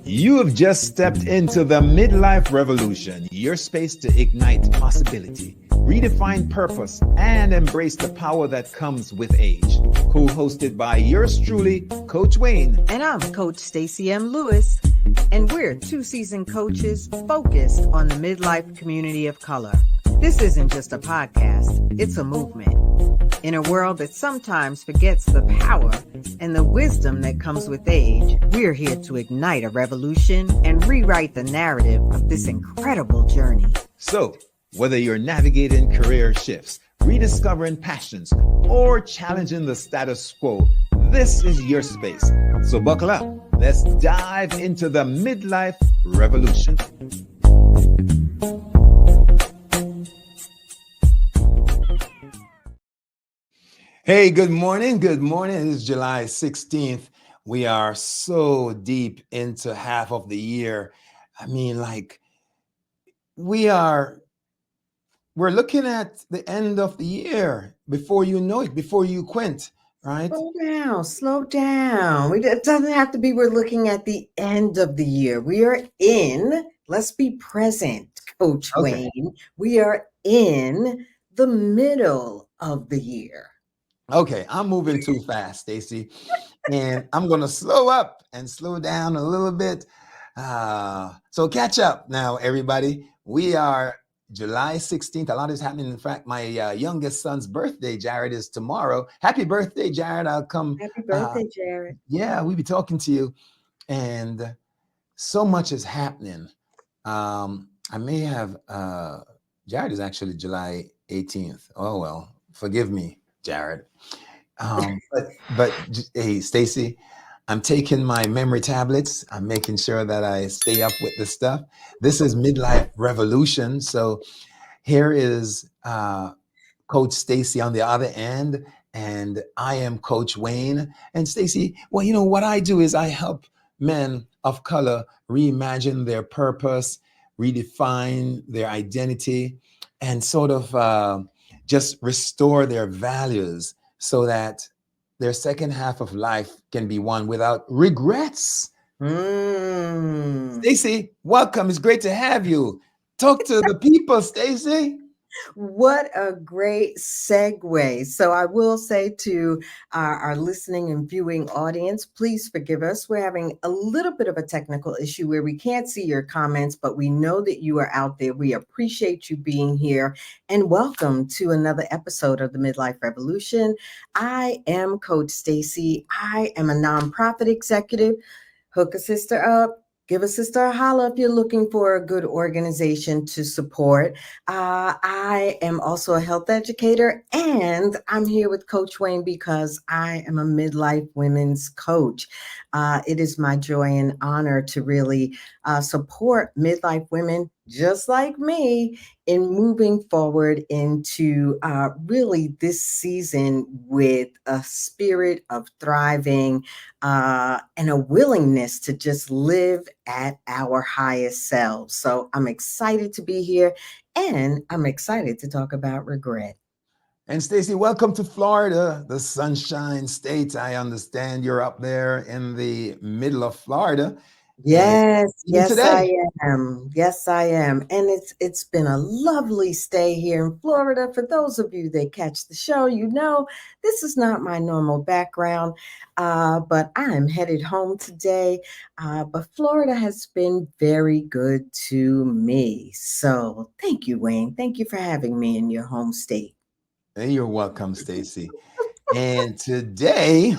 You have just stepped into the Midlife Revolution, your space to ignite possibility, redefine purpose, and embrace the power that comes with age. Co-hosted by yours truly, Coach Wayne. And I'm Coach Stacy M. Lewis, and we're two seasoned coaches focused on the midlife community of color. This isn't just a podcast, it's a movement. In a world that sometimes forgets the power and the wisdom that comes with age, we're here to ignite a revolution and rewrite the narrative of this incredible journey. So, whether you're navigating career shifts, rediscovering passions, or challenging the status quo, this is your space. So buckle up. Let's dive into the Midlife Revolution. Hey, good morning. Good morning. It is July 16th. We are so deep into half of the year. I mean, we're looking at the end of the year before you know it, before you quint, right? Slow down. It doesn't have to be we're looking at the end of the year. We are in, let's be present, Coach Wayne. We are in the middle of the year. Okay, I'm moving too fast, Stacy, and I'm going to slow up and slow down a little bit. So catch up now, everybody. We are July 16th. A lot is happening. In fact, my youngest son's birthday, Jared, is tomorrow. Happy birthday, Jared. I'll come. Happy birthday, Jared. Yeah, we'll be talking to you. And so much is happening. I may have, Jared is actually July 18th. Oh, well, forgive me, Jared. But hey, Stacy, I'm taking my memory tablets. I'm making sure that I stay up with the stuff. This is Midlife Revolution. So here is Coach Stacy on the other end, and I am Coach Wayne. And Stacy, well, you know what I do is I help men of color reimagine their purpose, redefine their identity, and sort of just restore their values so that their second half of life can be one without regrets. Stacy, welcome. It's great to have you. Talk to the people, Stacy. What a great segue. So I will say to our listening and viewing audience, please forgive us. We're having a little bit of a technical issue where we can't see your comments, but we know that you are out there. We appreciate you being here, and welcome to another episode of the Midlife Revolution. I am Coach Stacy. I am a nonprofit executive. Hook a sister up. Give a sister a holla if you're looking for a good organization to support. I am also a health educator, and I'm here with Coach Wayne because I am a midlife women's coach. It is my joy and honor to really support midlife women just like me in moving forward into really this season with a spirit of thriving and a willingness to just live at our highest selves. So I'm excited to be here, and I'm excited to talk about regret. And Stacy, welcome to Florida, the Sunshine State. I understand you're up there in the middle of Florida. Yes, I am. Yes, I am. And it's been a lovely stay here in Florida. For those of you that catch the show, you know this is not my normal background, but I'm headed home today. But Florida has been very good to me. So thank you, Wayne. Thank you for having me in your home state. Hey, you're welcome, Stacy. And today,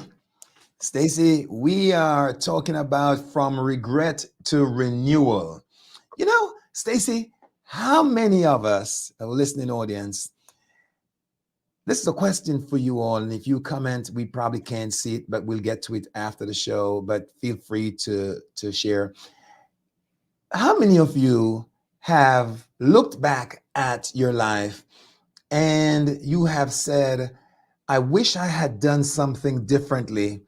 Stacy, we are talking about from regret to renewal. You know, Stacy, how many of us, our listening audience, this is a question for you all. And if you comment, we probably can't see it, but we'll get to it after the show. But feel free to share. How many of you have looked back at your life and you have said, I wish I had done something differently,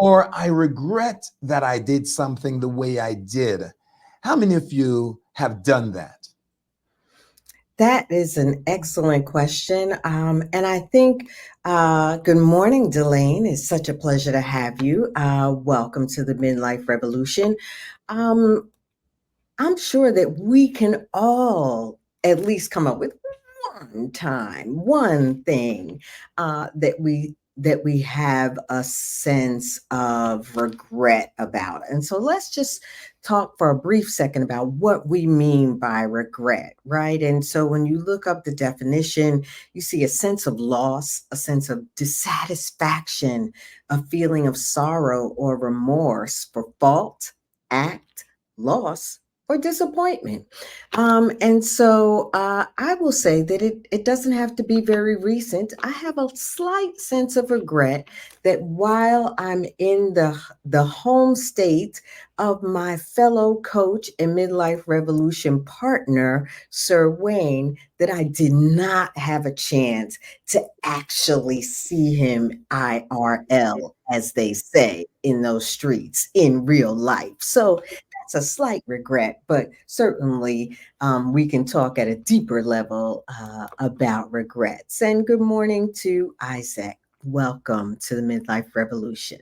or I regret that I did something the way I did? How many of you have done that? That is an excellent question. And I think, good morning, Delane. It's such a pleasure to have you. Welcome to the Midlife Revolution. Um, I'm sure that we can all at least come up with one time, one thing that we have a sense of regret about. And so let's just talk for a brief second about what we mean by regret, right? And so when you look up the definition, you see a sense of loss, a sense of dissatisfaction, a feeling of sorrow or remorse for fault, act, loss, or disappointment. And so I will say that it doesn't have to be very recent. I have a slight sense of regret that while I'm in the home state of my fellow coach and midlife revolution partner, Sir Wayne, that I did not have a chance to actually see him IRL, as they say in those streets in real life. So that's a slight regret, but certainly we can talk at a deeper level about regrets. And good morning to Isaac. Welcome to the Midlife Revolution.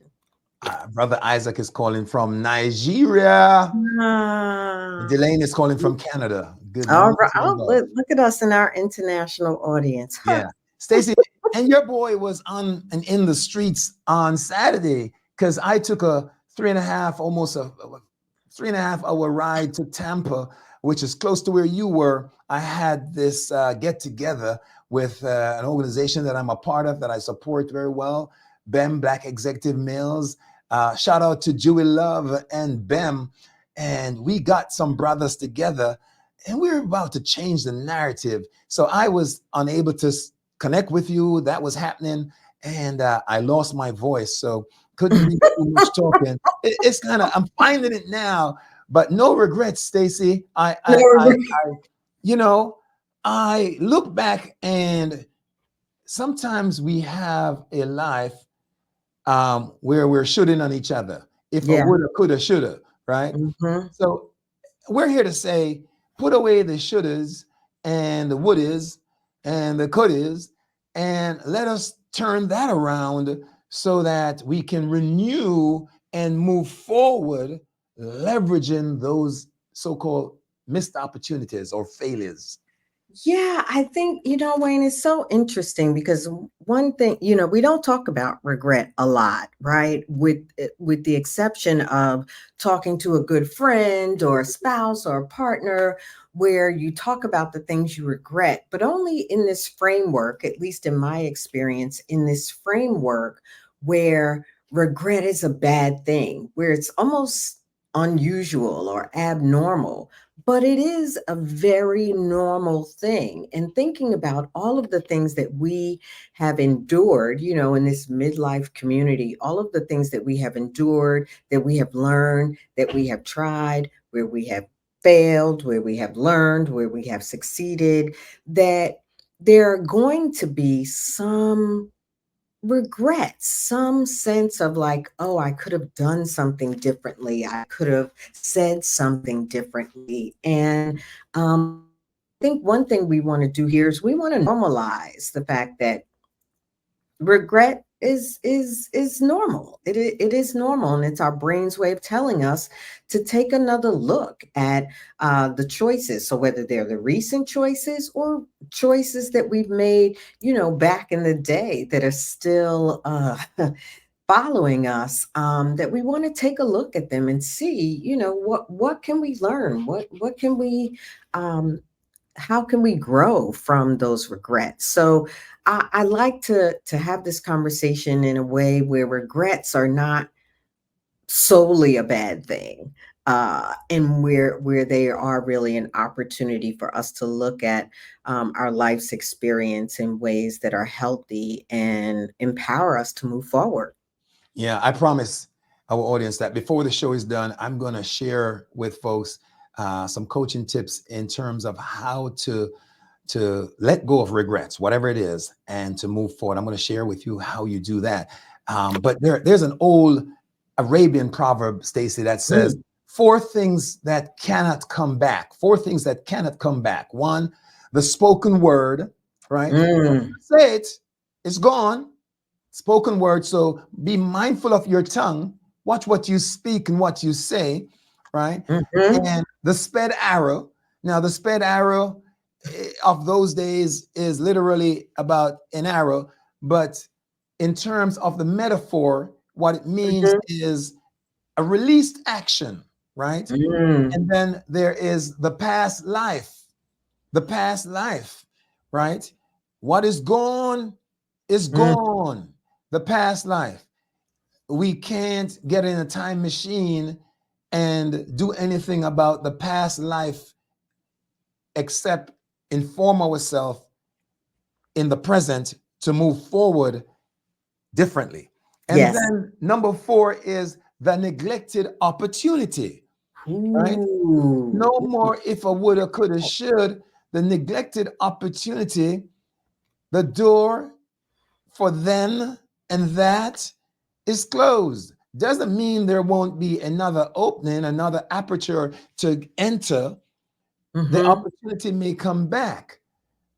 Brother Isaac is calling from Nigeria. Ah, Delane is calling from Canada. Good all morning right. to you Oh, both. look at us in our international audience. Huh. Yeah. Stacy, and your boy was on and in the streets on Saturday because I took a 3.5, almost a 3.5 hour ride to Tampa, which is close to where you were. I had this get together with an organization that I'm a part of that I support very well, BEM, Black Executive Males. Shout out to Dewey Love and BEM. And we got some brothers together and we were about to change the narrative. So I was unable to connect with you. That was happening. And I lost my voice. So couldn't really do much talking. It's kind of, I'm finding it now, but no regrets, Stacy. You know, I look back and sometimes we have a life where we're shooting on each other. If I Yeah. woulda, coulda, shoulda, right? Hmm. So we're here to say, put away the shouldas and the wouldas and the couldas, and let us turn that around so that we can renew and move forward, leveraging those so-called missed opportunities or failures. Yeah, I think, Wayne, it's so interesting because one thing, we don't talk about regret a lot, right? With the exception of talking to a good friend or a spouse or a partner where you talk about the things you regret, but only in this framework, at least in my experience, in this framework where regret is a bad thing, where it's almost unusual or abnormal, but it is a very normal thing. And thinking about all of the things that we have endured, in this midlife community, all of the things that we have endured, that we have learned, that we have tried, where we have failed, where we have learned, where we have succeeded, that there are going to be some regrets, some sense of like, oh, I could have done something differently. I could have said something differently. And I think one thing we want to do here is we want to normalize the fact that regret is normal. It is normal, and it's our brain's way of telling us to take another look at the choices. So whether they're the recent choices or choices that we've made, back in the day that are still following us, that we want to take a look at them and see, what can we learn, what can we um, how can we grow from those regrets? So I like to have this conversation in a way where regrets are not solely a bad thing, and where they are really an opportunity for us to look at our life's experience in ways that are healthy and empower us to move forward. Yeah, I promise our audience that before the show is done, I'm going to share with folks some coaching tips in terms of how to let go of regrets, whatever it is, and to move forward. I'm going to share with you how you do that. But there's an old Arabian proverb, Stacy, that says Mm. four things that cannot come back. Four things that cannot come back. One, the spoken word, right? Mm, Say it, it's gone. Spoken word. So be mindful of your tongue. Watch what you speak and what you say, right? mm-hmm, And the sped arrow. Now, the sped arrow of those days is literally about an arrow, but in terms of the metaphor, what it means mm-hmm, is a released action, right? mm, And then there is the past life, the past life, right? What is gone is mm. gone. The past life. We can't get in a time machine and do anything about the past life except inform ourselves in the present to move forward differently. And Yes. then number four is the neglected opportunity, right? Ooh. No more if I woulda, coulda, should. The neglected opportunity, the door for then and that is closed. Doesn't mean there won't be another opening, another aperture to enter. The Mm-hmm. opportunity may come back.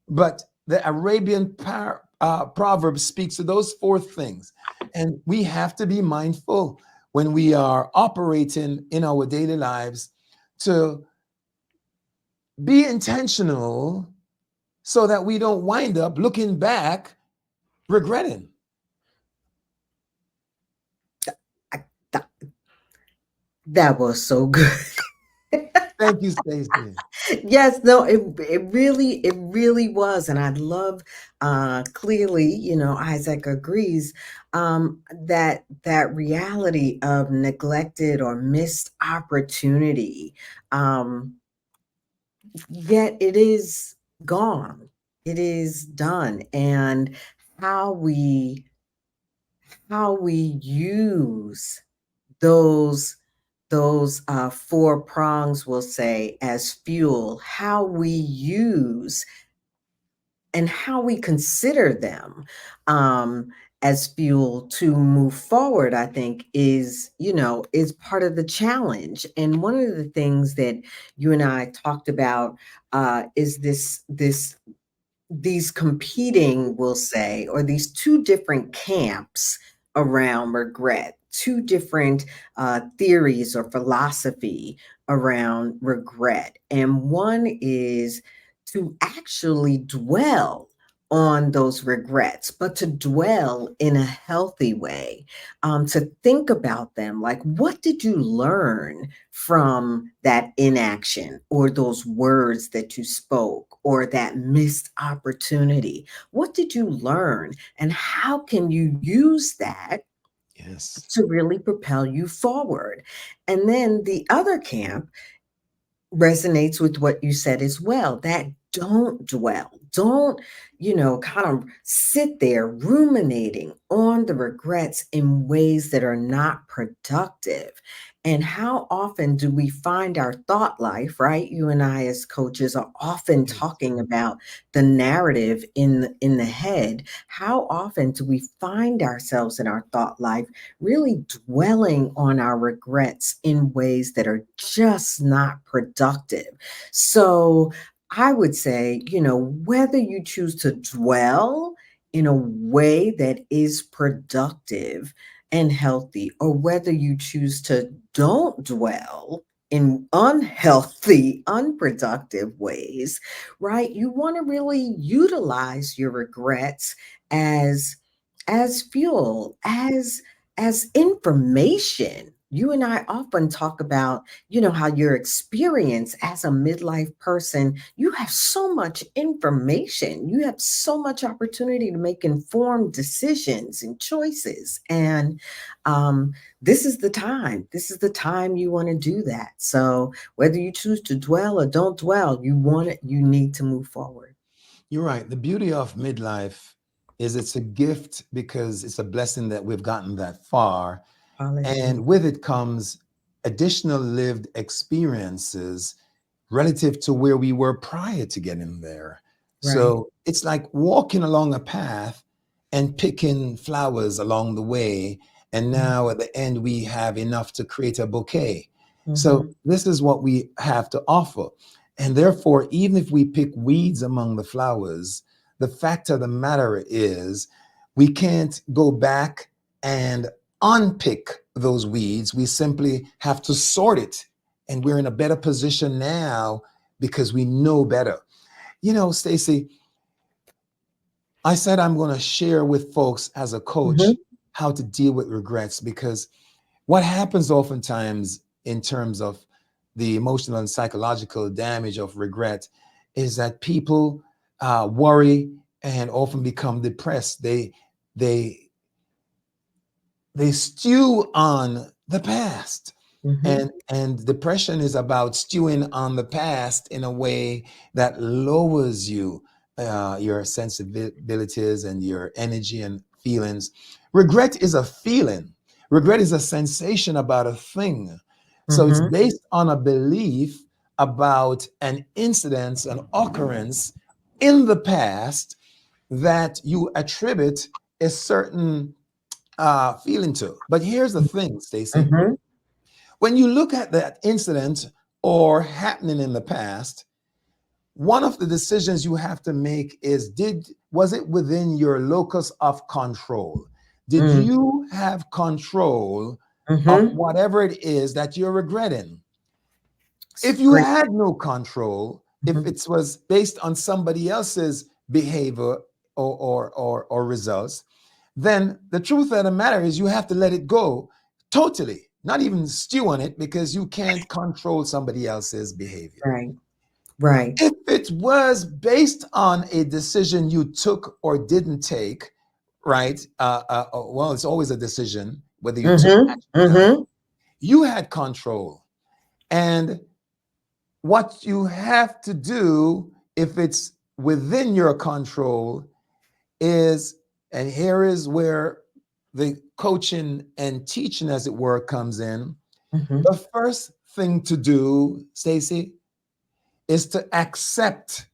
But the Arabian proverb speaks to those four things. And we have to be mindful when we are operating in our daily lives to be intentional so that we don't wind up looking back regretting. I- That, that was so good. Thank you, Stacy. Yes, no, it really was, and I love clearly, Isaac agrees that reality of neglected or missed opportunity, um, yet it is gone, it is done, and how we how we use those four prongs, we'll say, as fuel, how we use and how we consider them um, as fuel to move forward, I think is part of the challenge. And one of the things that you and I talked about is these competing, we'll say, or these two different camps around regret, two different theories or philosophy around regret. And one is to actually dwell on those regrets, but to dwell in a healthy way, to think about them like, what did you learn from that inaction or those words that you spoke or that missed opportunity? What did you learn? And how can you use that Yes. to really propel you forward? And then the other camp resonates with what you said as well, that don't dwell, don't kind of sit there ruminating on the regrets in ways that are not productive. And how often do we find our thought life, right? You and I as coaches are often Yes. talking about the narrative in the head. How often do we find ourselves in our thought life really dwelling on our regrets in ways that are just not productive? So I would say, whether you choose to dwell in a way that is productive and healthy, or whether you choose to don't dwell in unhealthy, unproductive ways, right? You want to really utilize your regrets as fuel, as information. You and I often talk about, how your experience as a midlife person, you have so much information, you have so much opportunity to make informed decisions and choices. And um, this is the time you want to do that. So whether you choose to dwell or don't dwell, you need to move forward. You're right. The beauty of midlife is it's a gift because it's a blessing that we've gotten that far. Hallelujah. And with it comes additional lived experiences relative to where we were prior to getting there. Right. So it's like walking along a path and picking flowers along the way. And now at the end, we have enough to create a bouquet. So Mm-hmm. this is what we have to offer. And therefore, even if we pick weeds among the flowers, the fact of the matter is we can't go back and unpick those weeds. We simply have to sort it. And we're in a better position now because we know better. You know, Stacy, I said I'm going to share with folks as a coach Mhm. how to deal with regrets, because what happens oftentimes in terms of the emotional and psychological damage of regret is that people worry and often become depressed. They they stew on the past, Mhm. and depression is about stewing on the past in a way that lowers you, your sensibilities and your energy and feelings. Regret is a feeling. Regret is a sensation about a thing. So it's Mhm. based on a belief about an incident, an occurrence in the past that you attribute a certain feeling to. But here's the thing, Stacy. Mhm. When you look at that incident or happening in the past, one of the decisions you have to make is, did was it within your locus of control? Did Mm. you have control of Mhm. whatever it is that you're regretting? If you Great. had no control, if Mhm. it was based on somebody else's behavior or results, then the truth of the matter is you have to let it go totally, not even stew on it, because you can't control somebody else's behavior. Right. Right. If it was based on a decision you took or didn't take, right? Well, it's always a decision whether you took Mhm. action or not. Mhm. You had control. And what you have to do, if it's within your control, is, and here is where the coaching and teaching, as it were, comes in. Mhm. The first thing to do, Stacy, is to accept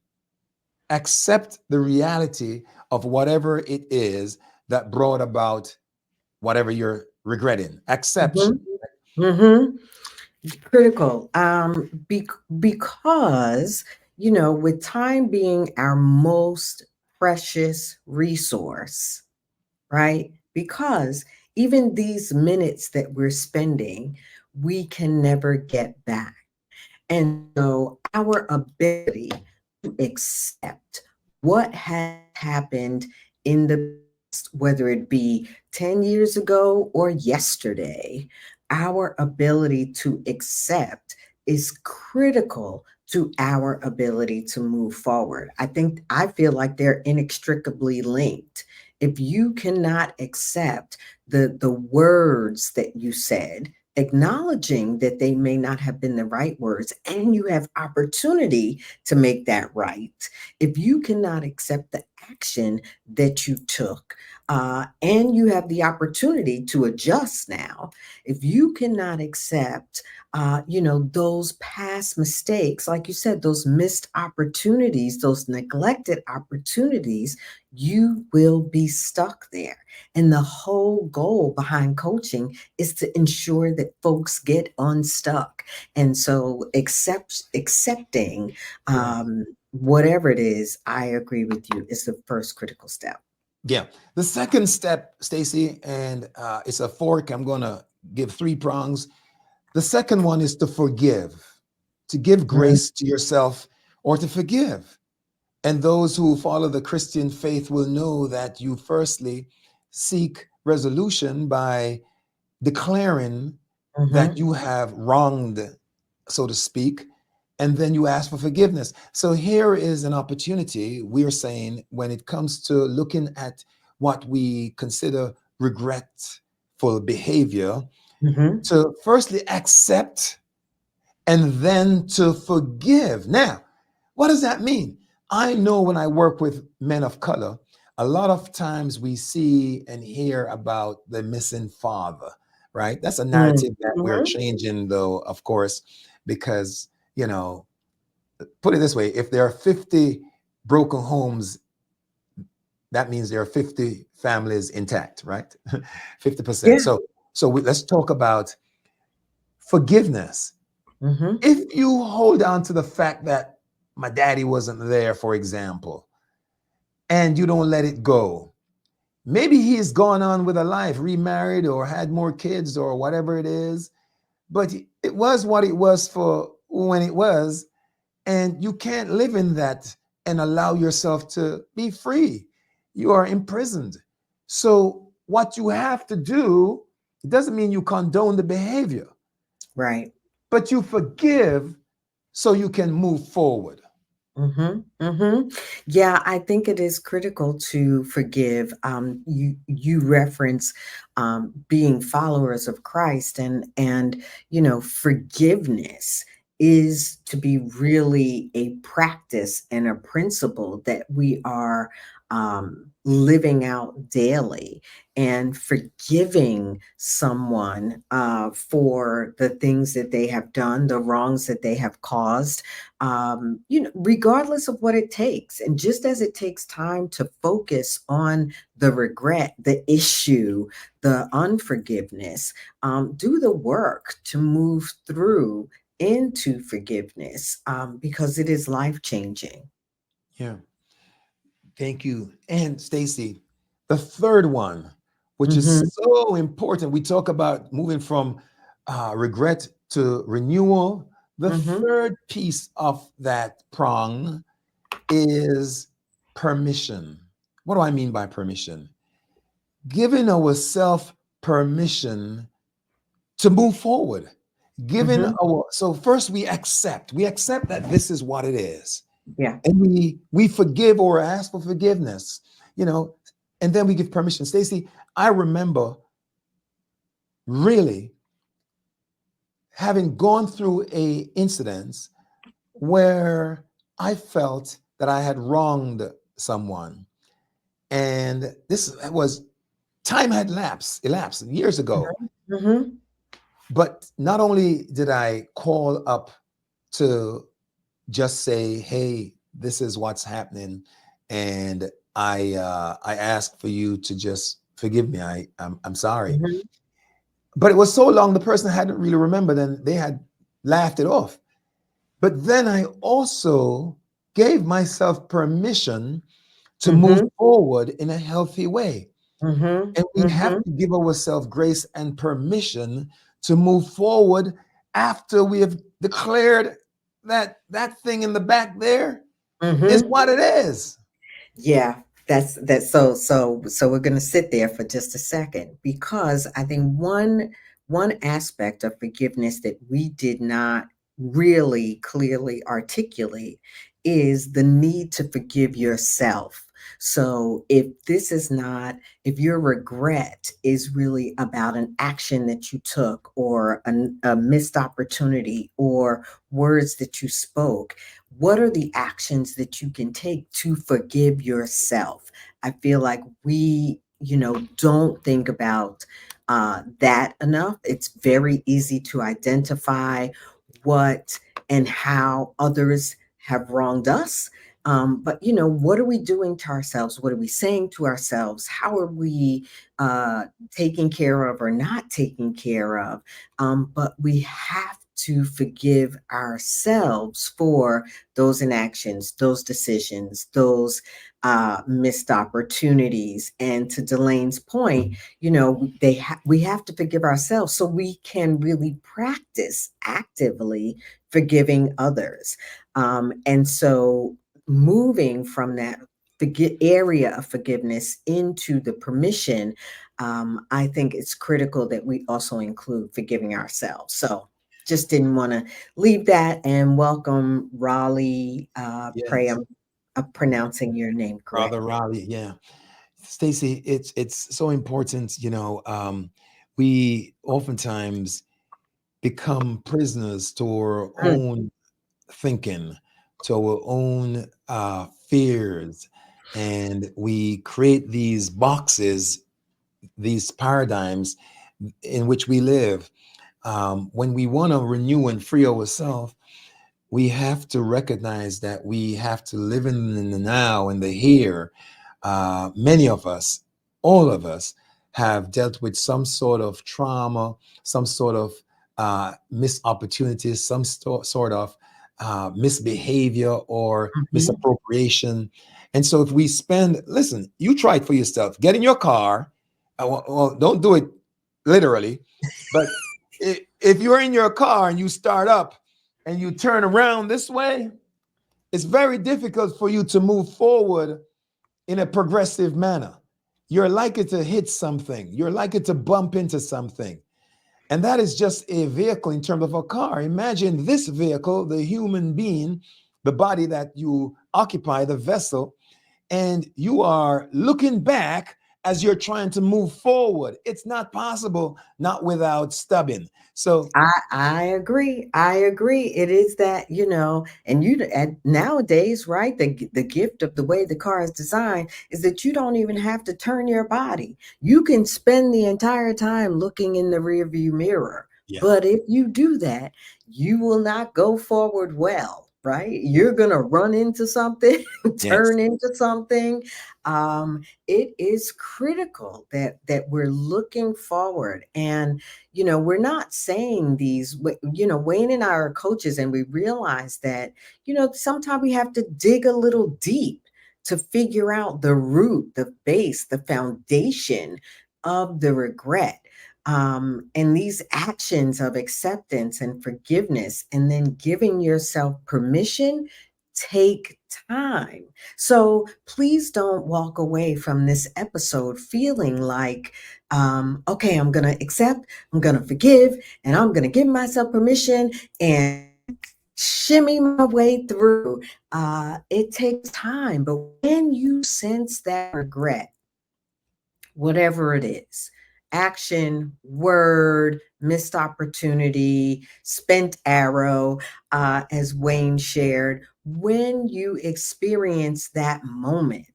the reality of whatever it is that brought about whatever you're regretting. Mhm. Acception. Mhm. Critical. Because, with time being our most precious resource, right? Because even these minutes that we're spending, we can never get back. And so our ability to accept what has happened in the past, whether it be 10 years ago or yesterday, our ability to accept is critical to our ability to move forward. I feel like they're inextricably linked. If you cannot accept the words that you said, acknowledging that they may not have been the right words, and you have opportunity to make that right. If you cannot accept the action that you took, and you have the opportunity to adjust now, if you cannot accept, those past mistakes, like you said, those missed opportunities, those neglected opportunities, you will be stuck there. And the whole goal behind coaching is to ensure that folks get unstuck. And so accepting Yeah. whatever it is, I agree with you, is the first critical step. Yeah. The second step, Stacy, and it's a fork. I'm going to give three prongs. The second one is to give Mm. grace to yourself or to forgive. And those who follow the Christian faith will know that you firstly seek resolution by declaring that Mhm. you have wronged, so to speak, and then you ask for forgiveness. So here is an opportunity, we're saying, when it comes to looking at what we consider regretful behavior, Mhm. to firstly accept and then to forgive. Now, what does that mean? I know when I work with men of color, a lot of times we see and hear about the missing father, right? That's a Mm. narrative that we're Mhm. changing, though, of course, because, put it this way, if there are 50 broken homes, that means there are 50 families intact, right? 50%. Yeah. Let's talk about forgiveness. Mhm. If you hold on to the fact that my daddy wasn't there, for example, and you don't let it go. Maybe he's gone on with a life, remarried or had more kids or whatever it is, but it was what it was for when it was. And you can't live in that and allow yourself to be free. You are imprisoned. So, what you have to do, it doesn't mean you condone the behavior, Right. but you forgive so you can move forward. Yeah, I think it is critical to forgive. You reference being followers of Christ, and forgiveness is to be really a practice and a principle that we are living out daily, and forgiving someone for the things that they have done, the wrongs that they have caused, regardless of what it takes. And just as it takes time to focus on the regret, the issue, the unforgiveness, do the work to move through into forgiveness, because it is life changing. Yeah. Thank you. And Stacy, the third one, which Hmm. is so important, we talk about moving from regret to renewal. The Hmm. third piece of that prong is permission. What do I mean by permission? Giving ourselves permission to move forward. Giving Hmm. our so first we accept that this is what it is, Yeah. and we forgive or ask for forgiveness, you know, and then we give permission. Stacy, I remember really having gone through a incident where I felt that I had wronged someone, and this was time had elapsed years ago. Hmm. But not only did I call up to just say, "Hey, this is what's happening," and I ask for you to just forgive me. I'm sorry. Hmm. But it was so long the person hadn't really remembered, and they had laughed it off. But then I also gave myself permission to move Hmm. forward in a healthy way. Hmm. And we have Hmm. to give ourselves grace and permission to move forward after we have declared that that thing in the back there is Hmm. what it is. Yeah, that's so we're going to sit there for just a second, because I think one aspect of forgiveness that we did not really clearly articulate is the need to forgive yourself. So if your regret is really about an action that you took, or a missed opportunity, or words that you spoke, what are the actions that you can take to forgive yourself? I feel like we, don't think about that enough. It's very easy to identify what and how others have wronged us. But what are we doing to ourselves? What are we saying to ourselves? How are we taking care of or not taking care of? But we have to forgive ourselves for those inactions, those decisions, those missed opportunities. And to Delaine's point, we have to forgive ourselves so we can really practice actively forgiving others. And so moving from that area of forgiveness into the permission, I think it's critical that we also include forgiving ourselves. So just didn't want to leave that. And welcome, Raleigh. Pray Yes, I'm pronouncing your name Brother correctly. Raleigh. Yeah, Stacy, it's so important. We oftentimes become prisoners to our Mm. own thinking, to our own fears, and we create these boxes, these paradigms in which we live. When we want to renew and free ourselves, we have to recognize that we have to live in the now, in the here. Many of us, all of us, have dealt with some sort of trauma, some sort of missed opportunities, some sort of misbehavior or Mhm. misappropriation. And so if we spend, listen, you try it for yourself. Get in your car. Well, don't do it literally, but if you're in your car and you start up and you turn around this way, it's very difficult for you to move forward in a progressive manner. You're likely to hit something. You're likely to bump into something. And that is just a vehicle in terms of a car. Imagine this vehicle, the human being, the body that you occupy, the vessel, and you are looking back as you're trying to move forward. It's not possible, not without stubbing. So, I agree. I agree. It is that, and nowadays, right? The gift of the way the car is designed is that you don't even have to turn your body. You can spend the entire time looking in the rearview mirror. yeah, But if you do that, you will not go forward well, right? You're gonna run into something, yes, turn into something. It is critical that we're looking forward. And we're not saying these, Wayne and I are coaches, and we realize that, sometimes we have to dig a little deep to figure out the root, the base, the foundation of the regret. And these actions of acceptance and forgiveness, and then giving yourself permission, take time. So please don't walk away from this episode feeling like, okay, I'm going to accept, I'm going to forgive, and I'm going to give myself permission and shimmy my way through. It takes time, but when you sense that regret, whatever it is, action, word, missed opportunity, spent arrow, as Wayne shared, when you experience that moment,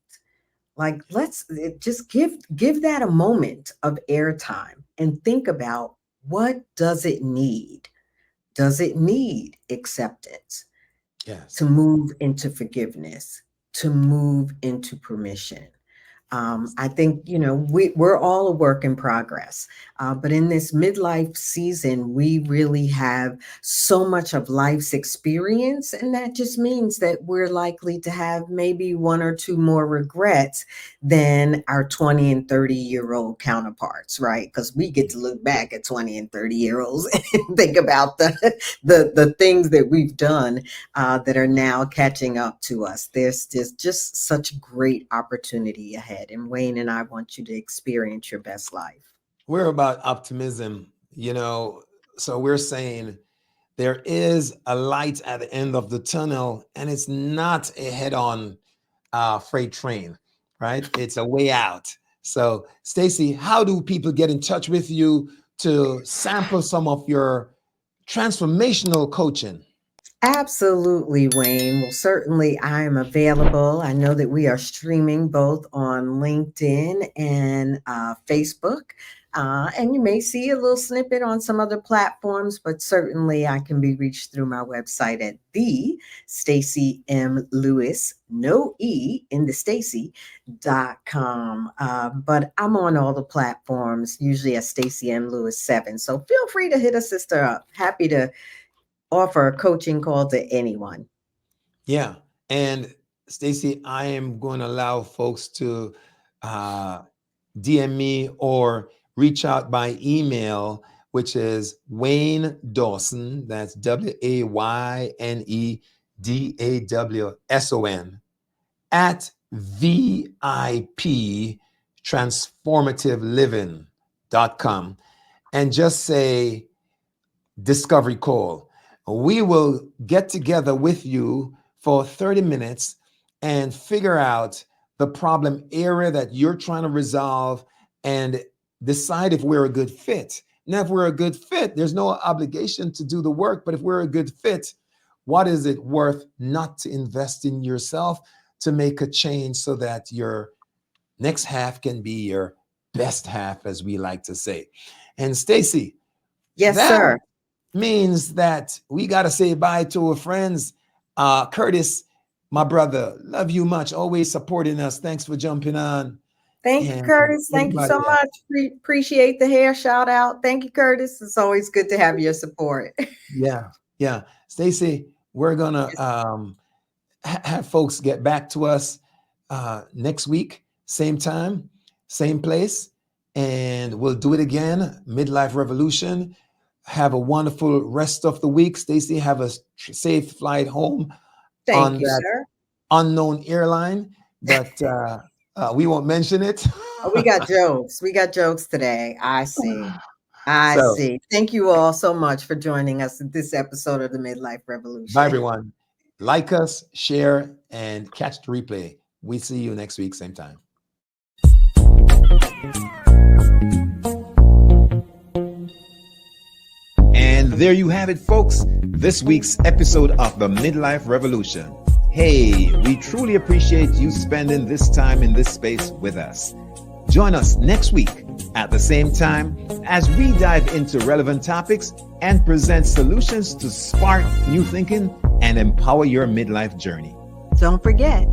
like, just give that a moment of airtime and think about, what does it need? Does it need acceptance yes. to move into forgiveness, to move into permission? I think, we're all a work in progress. But in this midlife season, we really have so much of life's experience. And that just means that we're likely to have maybe one or two more regrets than our 20 and 30-year-old counterparts, right? Because we get to look back at 20 and 30-year-olds and think about the things that we've done, that are now catching up to us. There's just such great opportunity ahead. And Wayne and I want you to experience your best life. We're about optimism, so we're saying there is a light at the end of the tunnel, and it's not a head-on freight train, right? It's a way out. So, Stacy, how do people get in touch with you to sample some of your transformational coaching? Absolutely, Wayne. Well, certainly I am available. I know that we are streaming both on LinkedIn and Facebook. And you may see a little snippet on some other platforms, but certainly I can be reached through my website at the Stacy M. Lewis, no E in the Stacy.com. But I'm on all the platforms, usually at Stacy M. Lewis 7. So feel free to hit a sister up. Happy to offer a coaching call to anyone. Yeah. And Stacy, I am going to allow folks to uh, DM me or reach out by email, which is Wayne Dawson. That's WayneDawson at VIP transformativeliving.com, and just say discovery call. We will get together with you for 30 minutes and figure out the problem area that you're trying to resolve and decide if we're a good fit. Now, if we're a good fit, there's no obligation to do the work, but if we're a good fit, what is it worth not to invest in yourself to make a change so that your next half can be your best half, as we like to say? And Stacy, Yes, that sir. means that we got to say bye to our friends. Curtis, my brother, love you much, always supporting us. Thanks for jumping on. Thank you, And Curtis. Thank you so everybody else. much. Appreciate the hair shout out. Thank you, Curtis. It's always good to have your support. Yeah, yeah. Stacy, We're gonna have folks get back to us next week, same time, same place, and we'll do it again. Midlife Revolution. Have a wonderful rest of the week. Stacy, have a safe flight home Thank on you, that sir. unknown airline, but we won't mention it. We got jokes. We got jokes today. I see. I So, see. Thank you all so much for joining us in this episode of the Midlife bye, Revolution. everyone. Like us, share, and catch the replay. We see you next week, same time. And there you have it, folks. This week's episode of the Midlife Revolution. Hey, we truly appreciate you spending this time in this space with us. Join us next week at the same time as we dive into relevant topics and present solutions to spark new thinking and empower your midlife journey. Don't forget,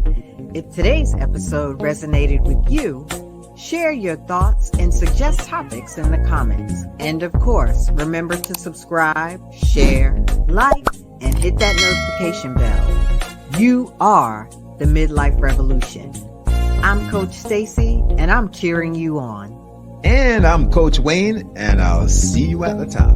if today's episode resonated with you, share your thoughts and suggest topics in the comments. And of course, remember to subscribe, share, like, and hit that notification bell. You are the Midlife Revolution. I'm Coach Stacy, and I'm cheering you on. And I'm Coach Wayne, and I'll see you at the top.